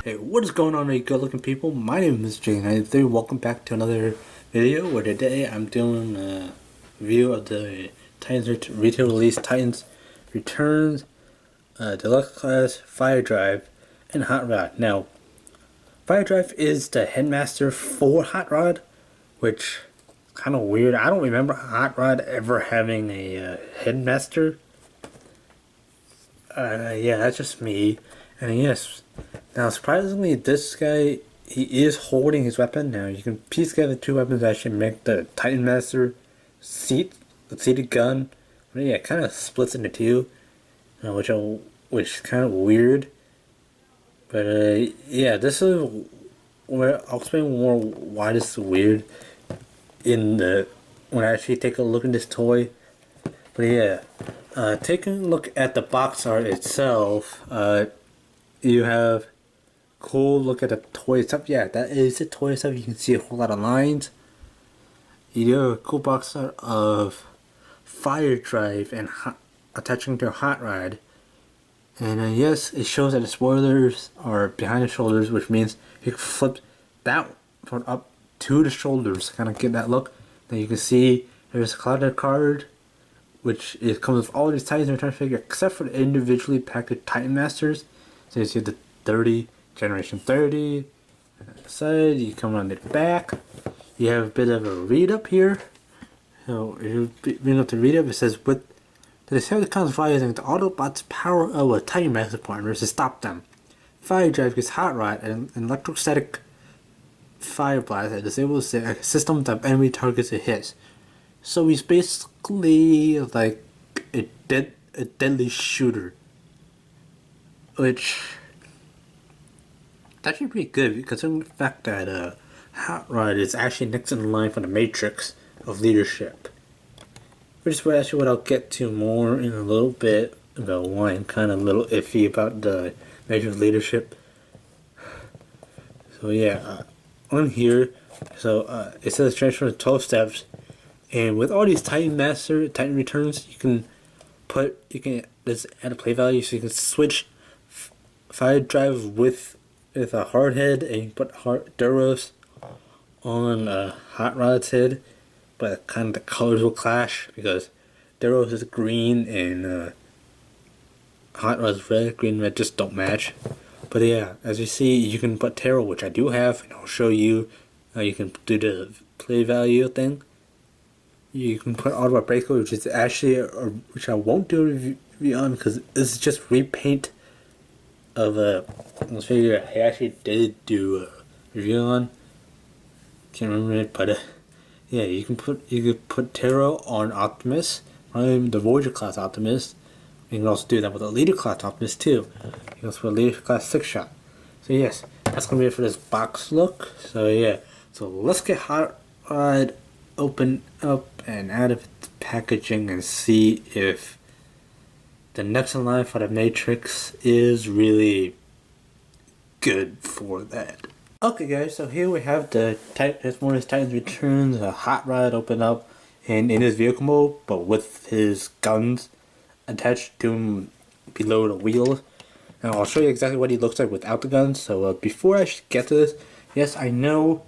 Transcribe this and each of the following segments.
Hey, what is going on, you good looking people? My name is Jay93. Welcome back to another video where today I'm doing a review of the Titans retail release Titans Returns Deluxe Class Fire Drive and Hot Rod. Now, Fire Drive is the headmaster for Hot Rod, which kind of weird. I don't remember Hot Rod ever having a headmaster. Yeah, that's just me. And yes, now surprisingly, this guy, he is holding his weapon. Now you can piece together two weapons that actually make the Titan Master the seated gun. But yeah, it kind of splits into two, which is kind of weird. But yeah, this is where I'll explain more why this is weird in the when I actually take a look at this toy. But yeah, taking a look at the box art itself, you have cool look at the toy itself. Yeah, that is the toy itself. You can see a whole lot of lines. You do have a cool box art of Fire Drive and attaching to a Hot Rod. And yes, it shows that the spoilers are behind the shoulders, which means you can flip that one up to the shoulders, kind of get that look. Then you can see there's a clouded card, which it comes with all these Titans Return figure except for the individually packaged Titan Masters. So you see the 30, Generation 30. On the side, you come around the back. You have a bit of a read up here. So if you bring up the read up, it says with the Decepticons rising, the Autobots' power of a Titan Master partners to stop them. Fire Drive gets Hot Rod and an electrostatic fire blast that disables the system that enemy targets it hits. So he's basically like a deadly shooter, which is actually pretty good considering the fact that Hot Rod is actually next in line for the matrix of leadership, which is actually what I'll get to more in a little bit about why I'm kind of a little iffy about the matrix leadership. So yeah, on here, so it says transfer 12 steps. And with all these Titan Returns, you can just add a play value, so you can switch Fire Drive with a hard head, and you can put Duros on Hot Rod's head, but kind of the colors will clash because Duros is green and Hot Rod's red. Green and red just don't match. But yeah, as you see, you can put Terror, which I do have, and I'll show you how you can do the play value thing. You can put Autobot Breaker, which is actually which I won't do a review on because this is just repaint of this figure I actually did do a review on. Can't remember it, but yeah, you can put Terra on Optimus, the Voyager class Optimus. You can also do that with a Leader class Optimus too. You can also put a Leader class 6-shot. So yes, that's gonna be it for this box look. So yeah, so let's get Hot Rod open up and out of its packaging and see if the next in line for the Matrix is really good for that. Okay guys, so here we have the this morning's Titans Returns, a Hot Rod open up and in his vehicle mode, but with his guns attached to him below the wheels. And I'll show you exactly what he looks like without the guns. So before I get to this, yes, I know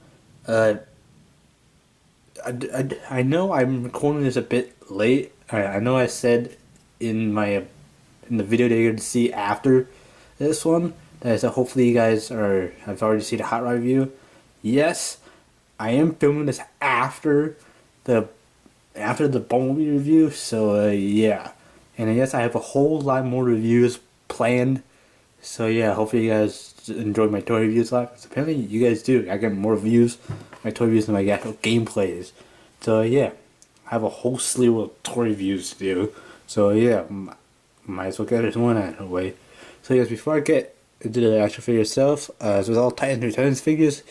I know I'm recording this a bit late. I know I said in the video that you're going to see after this one that I said hopefully you guys have already seen the Hot Rod review. Yes, I am filming this after the Bumblebee review. So yeah, and yes, I have a whole lot more reviews planned. So yeah, hopefully you guys enjoy my toy reviews a lot. Apparently you guys do. I get more views my toy reviews than my actual gameplays. So yeah, I have a whole slew of toy reviews to do. So yeah, might as well get this one out of the way. So yes, before I get into the actual figure itself, as with all Titans Returns figures,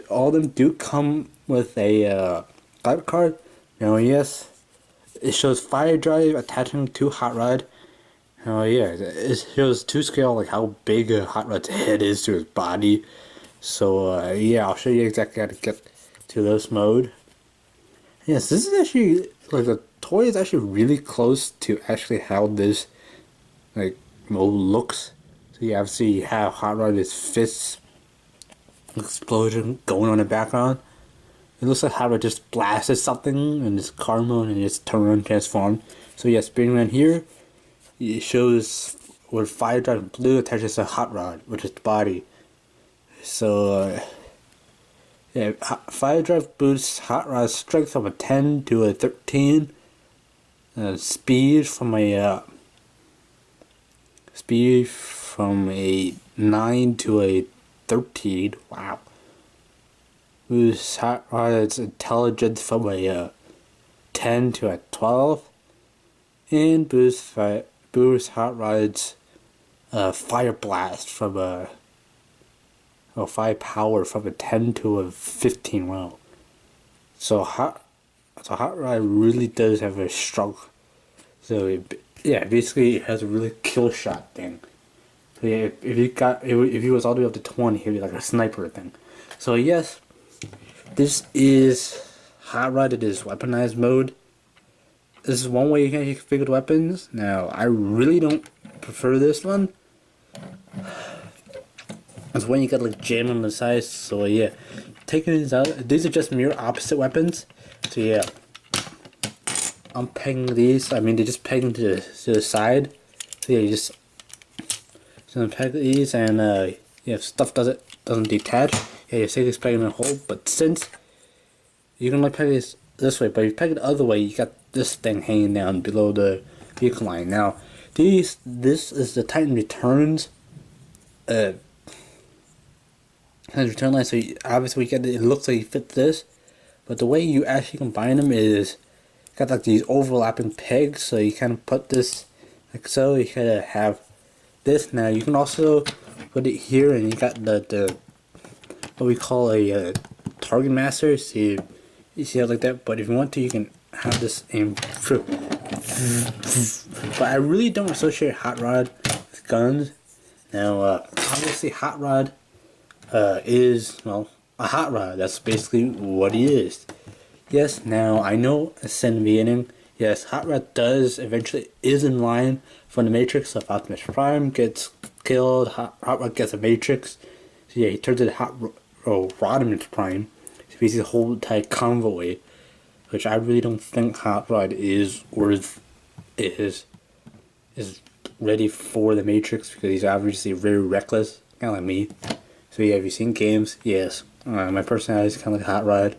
all of them do come with a type card. Now yes, it shows Fire Drive attaching to Hot Rod. Oh yeah, it shows to scale like how big a Hot Rod's head is to his body. So yeah, I'll show you exactly how to get to this mode. Yes, this is actually like the toy is actually really close to actually how this like mode looks. So yeah, obviously you have Hot Rod, his fist explosion going on in the background. It looks like Hot Rod just blasted something in this car mode and just turned and transformed. So yeah, spinning around here, it shows where Fire Drive Blue attaches to Hot Rod, which is the body. So yeah, Fire Drive boosts Hot Rod's strength from a 10 to a 13. Speed from a 9 to a 13. Wow. Boosts Hot Rod's intelligence from a 10 to a 12. And boosts Hot Rod's fire blast from a fire power from a 10 to a 15. Wow. So Hot Rod really does have a strong. So yeah, basically it has a really kill shot thing. So yeah, if he was all the way up to 20, he'd be like a sniper thing. So yes, this is Hot Rod in his weaponized mode. This is one way you can configure the weapons. Now I really don't prefer this one. It's when you got like jam on the sides. So yeah, taking these out, these are just mirror opposite weapons. So yeah, I'm pegging these. I mean, they're just pegging to the side. So yeah, you just peg these, and yeah, if stuff doesn't detach, yeah, you see this pegging in a hole. But since you can like peg this way, but if you peg it the other way, you got this thing hanging down below the vehicle line. Now, this is the Titan Returns. Return line. So obviously it looks like you fit this, but the way you actually combine them is got like these overlapping pegs. So you kind of put this like so. You kind of have this. Now you can also put it here, and you got the what we call a target master. See, you see it like that. But if you want to, you can have this aim. But I really don't associate Hot Rod with guns. Now, obviously, Hot Rod is, well, a hot rod. That's basically what he is. Yes, now I know I said in the beginning, yes, Hot Rod eventually is in line for the Matrix. So if Optimus Prime gets killed, Hot Rod gets a Matrix. So yeah, he turns into Rodimus Prime. So basically the whole entire convoy, which I really don't think Hot Rod is ready for the Matrix, because he's obviously very reckless, kind of like me. So yeah, have you seen games? Yes. My personality is kind of like Hot Rod.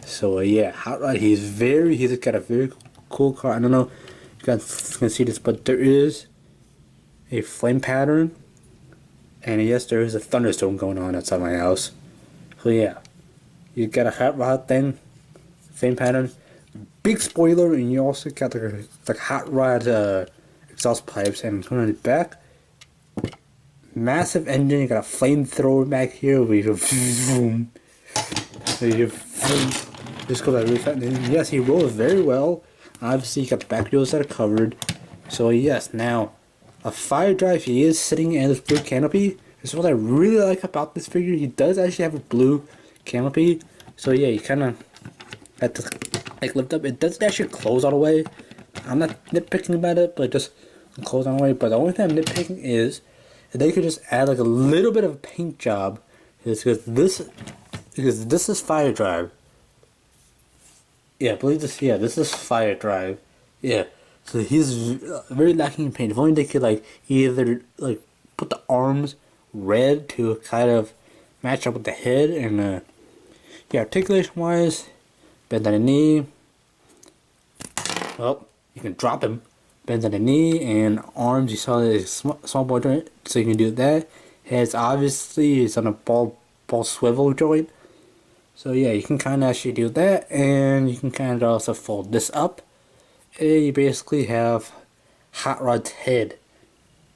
So yeah, Hot Rod, he's got a very cool car. I don't know if you guys can see this, but there is a flame pattern, and yes, there is a thunderstorm going on outside my house. So yeah, you got a Hot Rod thing, flame pattern, big spoiler, and you also got like Hot Rod exhaust pipes, and going on the back. Massive engine, you got a flamethrower back here where you vroom. So you just go really fast. And yes, he rolls very well. Obviously, you got the back wheels that are covered. So yes, now a fire drive. He is sitting in this blue canopy. This is what I really like about this figure. He does actually have a blue canopy. So yeah, you kind of have to like lift up. It doesn't actually close all the way. I'm not nitpicking about it, but just close all the way. But the only thing I'm nitpicking is they could just add like a little bit of a paint job, because this is fire drive. Yeah, I believe this. Yeah, this is fire drive. Yeah, so he's very lacking in paint. If only they could like either like put the arms red to kind of match up with the head, and yeah, articulation wise, bend on the knee. Well, you can drop him. Bends on the knee, and arms, you saw the small ball joint, so you can do that. Heads, obviously, it's on a ball swivel joint. So yeah, you can kind of actually do that, and you can kind of also fold this up, and you basically have Hot Rod's head.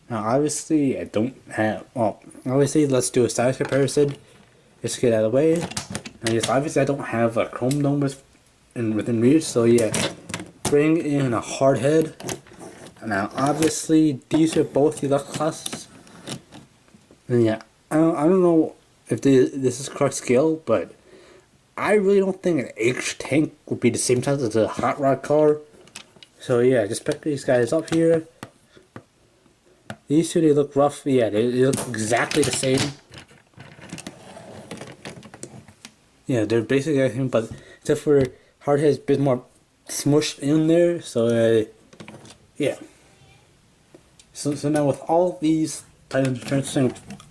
Now obviously, I don't have, well, obviously let's do a size comparison, just to get out of the way. Now yes, obviously I don't have a chrome dome within reach, so yeah, bring in a hard head. Now, obviously, these are both deluxe classes. And yeah, I don't know if this is correct scale, but I really don't think an H tank would be the same size as a Hot Rod car. So yeah, just pick these guys up here. These two, they look rough. Yeah, they look exactly the same. Yeah, they're basically the same, but except for Hardhead's a bit more smushed in there. So, yeah. So now with all these Titans,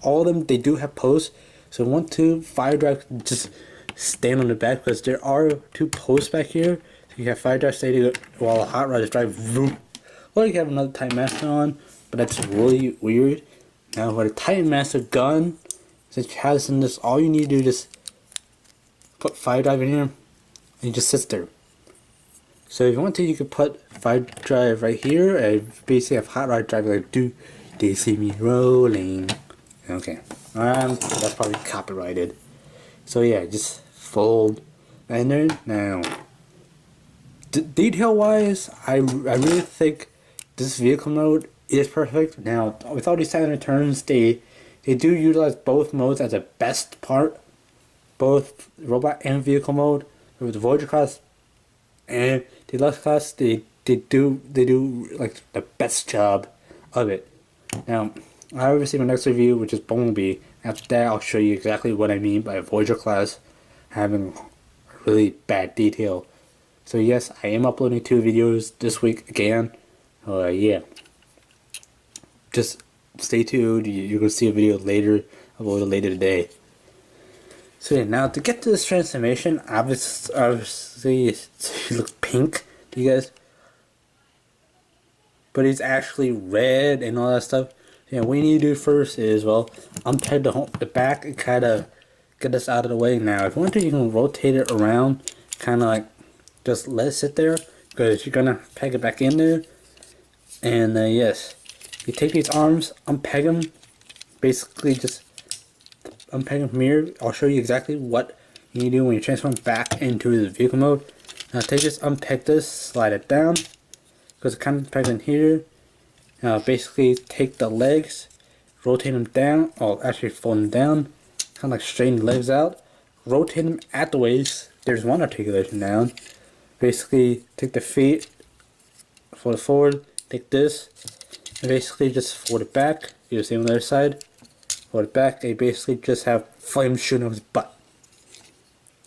all of them, they do have posts. So 1, 2, fire drive, just stand on the back because there are 2 posts back here. So you have fire drive staying while a hot rod is drive. Vroom. Or you have another Titan Master on, but that's really weird. Now with a Titan Master gun, since you have this in this, all you need to do is put fire drive in here, and it just sits there. So if you want to, you could put fire drive right here, and basically have hot rod drive like, do they see me rolling? Okay, that's probably copyrighted. So yeah, just fold and then now. Detail wise, I really think this vehicle mode is perfect. Now with all these Saturn returns, they do utilize both modes as a best part, both robot and vehicle mode. With the Voyager class and the Deluxe class, they do like the best job of it. Now I will receive my next review, which is Bumblebee. After that, I'll show you exactly what I mean by Voyager class having really bad detail. So yes, I am uploading 2 videos this week again. Yeah. Just stay tuned. You're gonna see a video later, uploaded later today. So yeah, now to get to this transformation, obviously it looks pink to you guys, but it's actually red and all that stuff. Yeah, what you need to do first is, well, unpeg the back and kind of get this out of the way. Now, if you want to, you can rotate it around, kind of like just let it sit there, because you're gonna peg it back in there. And yes, you take these arms, unpeg them, basically just unpeg them from here. I'll show you exactly what you need to do when you transform back into the vehicle mode. Now take this, unpeg this, slide it down, because it kind of pegs in here. Now basically take the legs, rotate them down, or actually fold them down, kind of like straighten the legs out, rotate them at the waist. There's one articulation down. Basically take the feet, fold it forward, take this, and basically just fold it back. Do the same on the other side. Fold it back, and you basically just have flames shooting out his butt.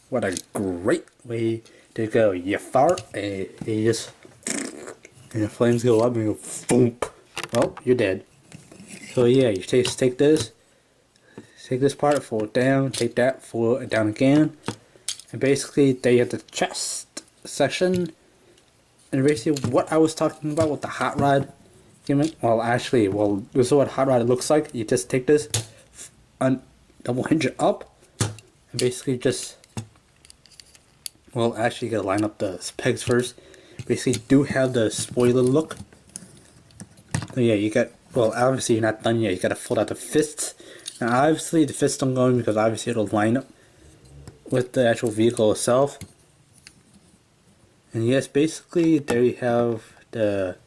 What a great way to go. You fart, and you just, and the flames go up and you go boom. Well, you're dead. So yeah, you take this part, fold it down, take that, fold it down again, and basically there you have the chest section. And basically what I was talking about with the hot rod gimmick, this is what hot rod looks like. You just take this, double hinge it up, and basically just, you gotta line up the pegs first. Basically do have the spoiler look. So yeah, you got, obviously you're not done yet. You gotta fold out the fists. Now obviously the fists don't go in because obviously it'll line up with the actual vehicle itself. And yes, basically there you have the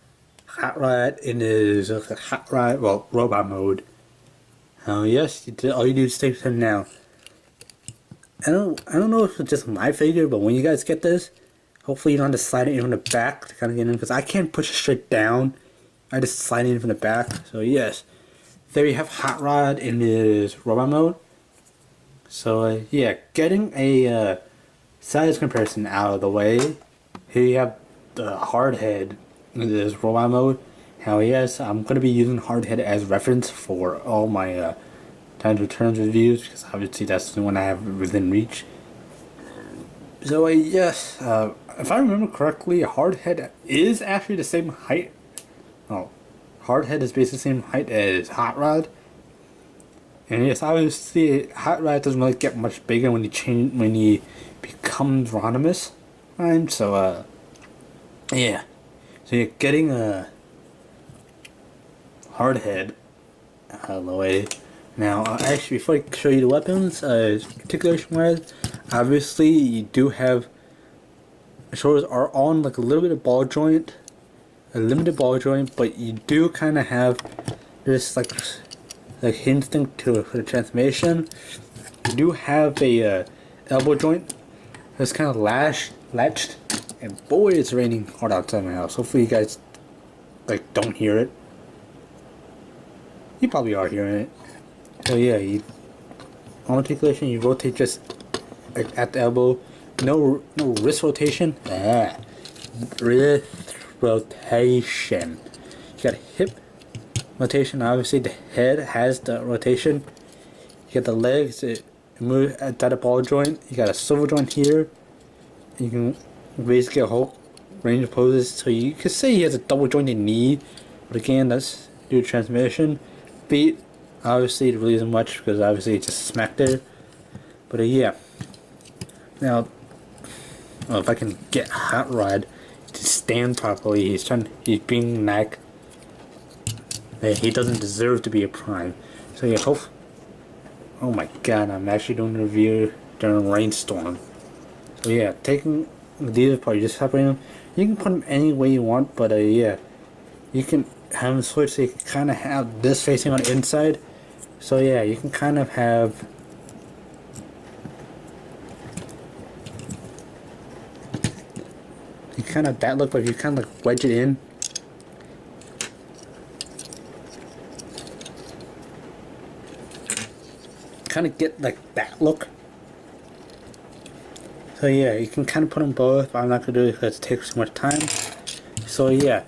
hot rod in his robot mode. Yes, all you do is take him now. I don't know if it's just my figure, but when you guys get this, hopefully you don't have to slide it in from the back to kind of get in, because I can't push it straight down. I just slide it in from the back. So yes, there you have hot rod in his robot mode. So yeah, getting a size comparison out of the way. Here you have the hard head in this robot mode. Hell yes, I'm going to be using hard head as reference for all my Times Returns reviews, because obviously that's the one I have within reach. So yes, if I remember correctly, hard head is actually the same height. Hard head is basically the same height as hot rod. And yes, obviously hot rod doesn't really get much bigger when he becomes Rodimus. So yeah, so you're getting a hard head out of the way. Now, actually, before I show you the weapons, articulation wise, obviously you do have, the shoulders are on like a little bit of ball joint, a limited ball joint, but you do kind of have this like instinct to for the transformation. You do have a elbow joint that's kind of latched, and boy, it's raining hard outside my house. Hopefully, you guys don't hear it. You probably are hearing it. So yeah, on articulation, you rotate just like at the elbow. No wrist rotation. Wrist rotation. You got hip rotation. Obviously, the head has the rotation. You got the legs. It moves at that ball joint. You got a swivel joint here. You can basically get a whole range of poses. So you could say he has a double jointed knee, but again, that's due to transmission. Feet, obviously, it really isn't much because obviously it's just smack there. But yeah. Now, if I can get Hot Rod to stand properly, he's being neck. He doesn't deserve to be a prime. So yeah, oh my god, I'm actually doing a review during a rainstorm. So yeah, taking these apart, you just separate them. You can put them any way you want, but yeah, you can have them switch so you can kind of have this facing on the inside. So yeah, you can kind of have kind of that look, but if you kind of like wedge it in, kind of get like that look. So yeah, you can kind of put them both, but I'm not gonna do it because it takes too much time. So yeah,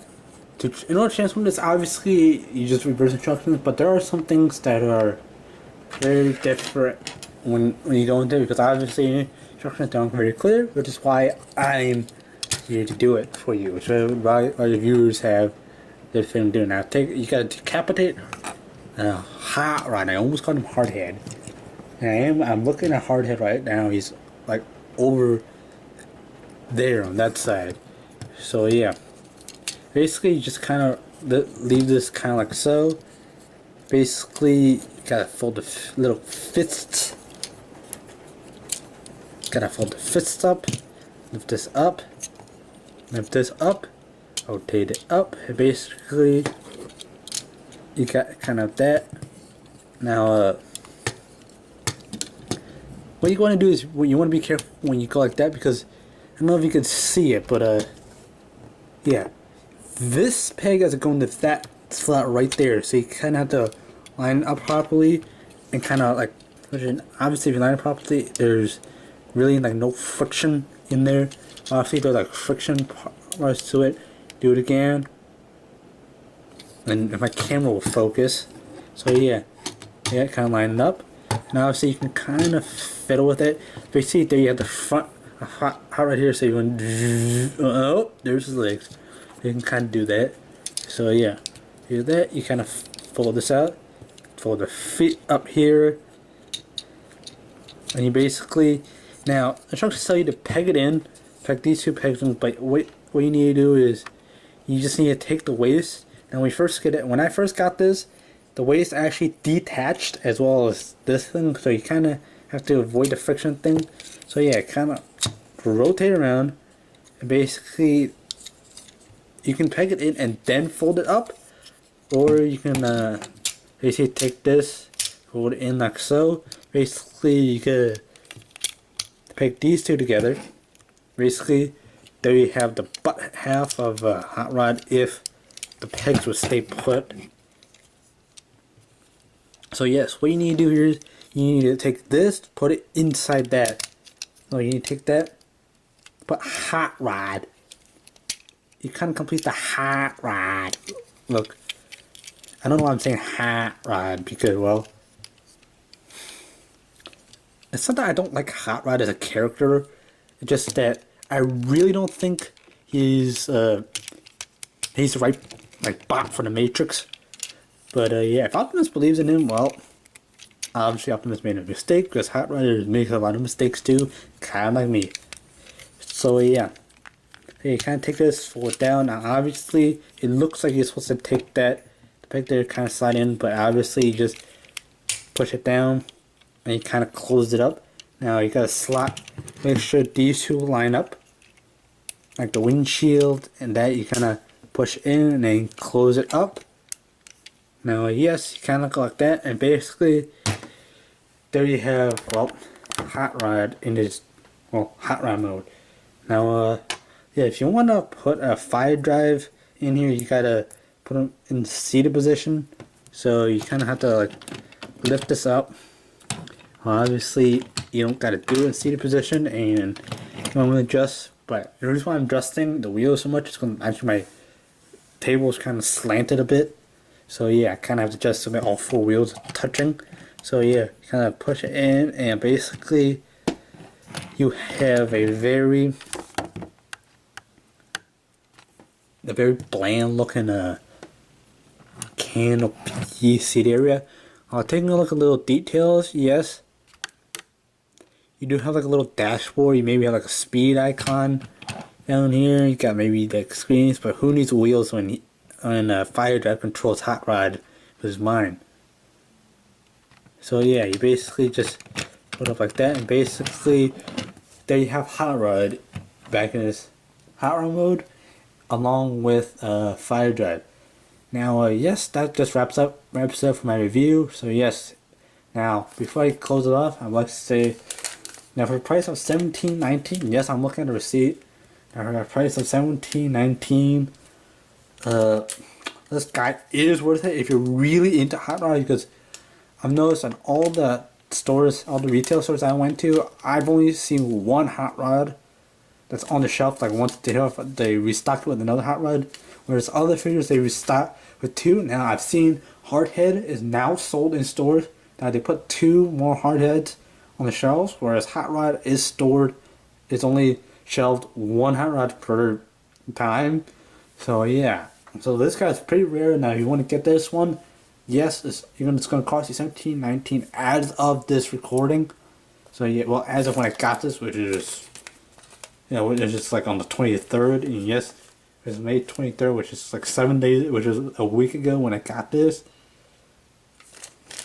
in order to transform this, obviously you just reverse instructions, but there are some things that are very different when you go into it, because obviously instructions aren't very clear, which is why I'm here to do it for you. So why our viewers have this thing to do. Now you gotta decapitate Hot Rod. I almost called him Hardhead. And I'm looking at Hardhead right now. He's like over there on that side. So yeah, basically you just kind of leave this kind of like so. Basically, you gotta fold the little fists. Gotta fold the fists up. Lift this up. Lift this up. Rotate it up. Basically, you got kind of that. Now, what you want to do is you want to be careful when you go like that, because I don't know if you can see it, but yeah, this peg has to go into that slot right there, so you kind of have to line up properly and kind of like push it. Obviously, if you line it properly, there's really like no friction in there. Obviously, there's like friction parts to it. Do it again, and if my camera will focus. So yeah, kind of line it up. Now obviously you can kind of fiddle with it. Basically, there you have the front hot right here. So you want oh, there's his legs. You can kind of do that. So yeah, do that. You kind of fold this out, fold the feet up here, and you basically now instructions tell you to peg it in, peg these two pegs in. But what you need to do is you just need to take the waist. Now when I first got this, the waist actually detached as well as this thing, so you kind of have to avoid the friction thing. So yeah, kind of rotate around, and basically you can peg it in and then fold it up, or you can basically take this, fold it in like so. Basically, you could peg these two together. Basically, there you have the butt half of Hot Rod if the pegs would stay put. So yes, what you need to do here is you need to take this, put it inside that. So you need to take that, put Hot Rod. You kind of complete the Hot Rod. Look, I don't know why I'm saying Hot Rod, because, well, it's not that I don't like Hot Rod as a character. It's just that I really don't think he's the right like bot for the Matrix. But yeah, if Optimus believes in him, well, obviously Optimus made a mistake, because Hot Rod makes a lot of mistakes too, kind of like me. So yeah, you kind of take this, fold it down. Now obviously it looks like you're supposed to take that, the peg there, kind of slide in, but obviously you just push it down and you kind of close it up. Now you gotta slot, make sure these two line up, like the windshield, and that you kind of push in and then close it up. Now yes, you kind of look like that, and basically there you have, well, Hot Rod in his, well, Hot Rod mode. Now yeah, if you want to put a fire drive in here, you gotta put them in seated position. So you kind of have to like lift this up. Obviously, you don't gotta do it in seated position, and I'm gonna adjust. But the reason why I'm adjusting the wheel so much is because actually my table is kind of slanted a bit. So yeah, I kind of have to adjust so that all four wheels are touching. So yeah, kind of push it in, and basically you have a very bland looking canopy seat area. Taking a look at little details, yes. You do have like a little dashboard. You maybe have like a speed icon down here. You got maybe like screens, but who needs wheels when fire drive controls hot rod with mine? So yeah, you basically just put up like that, and basically there you have hot rod back in this hot rod mode, along with fire drive. Now, yes, that just wraps up for my review. So yes, now before I close it off, I'd like to say, now for the price of $17.19, yes, I'm looking at the receipt. Now for the price of $17.19, this guy is worth it if you're really into hot rods, because I've noticed on all the stores, all the retail stores I went to, I've only seen one hot rod that's on the shelf. Like once they restocked with another hot rod, whereas other figures they restock with two. Now I've seen Hardhead is now sold in stores. Now they put two more Hardheads on the shelves, whereas hot rod is stored. It's only shelved one hot rod per time. So yeah, so this guy's pretty rare. Now if you want to get this one, yes, it's going to cost you $17.19 as of this recording. So yeah, well, as of when I got this, which is, you know, it's just like on the 23rd, and yes, it's May 23rd, which is like 7 days, which is a week ago when I got this.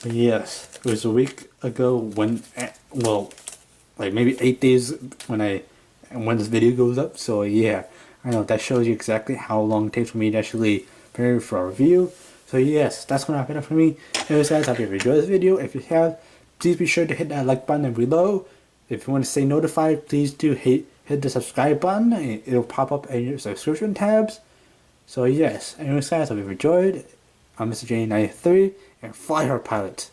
But yes, it was a week ago when, well, like maybe 8 days when this video goes up. So yeah, I know that shows you exactly how long it takes for me to actually prepare for a review. So yes, that's gonna wrap it up for me. Anyways guys, I hope you enjoyed this video. If you have, please be sure to hit that like button below. If you want to stay notified, please do hit the subscribe button. It'll pop up in your subscription tabs. So yes, anyways guys, I hope you enjoyed. I'm Mr. J93, and fly hard pilots.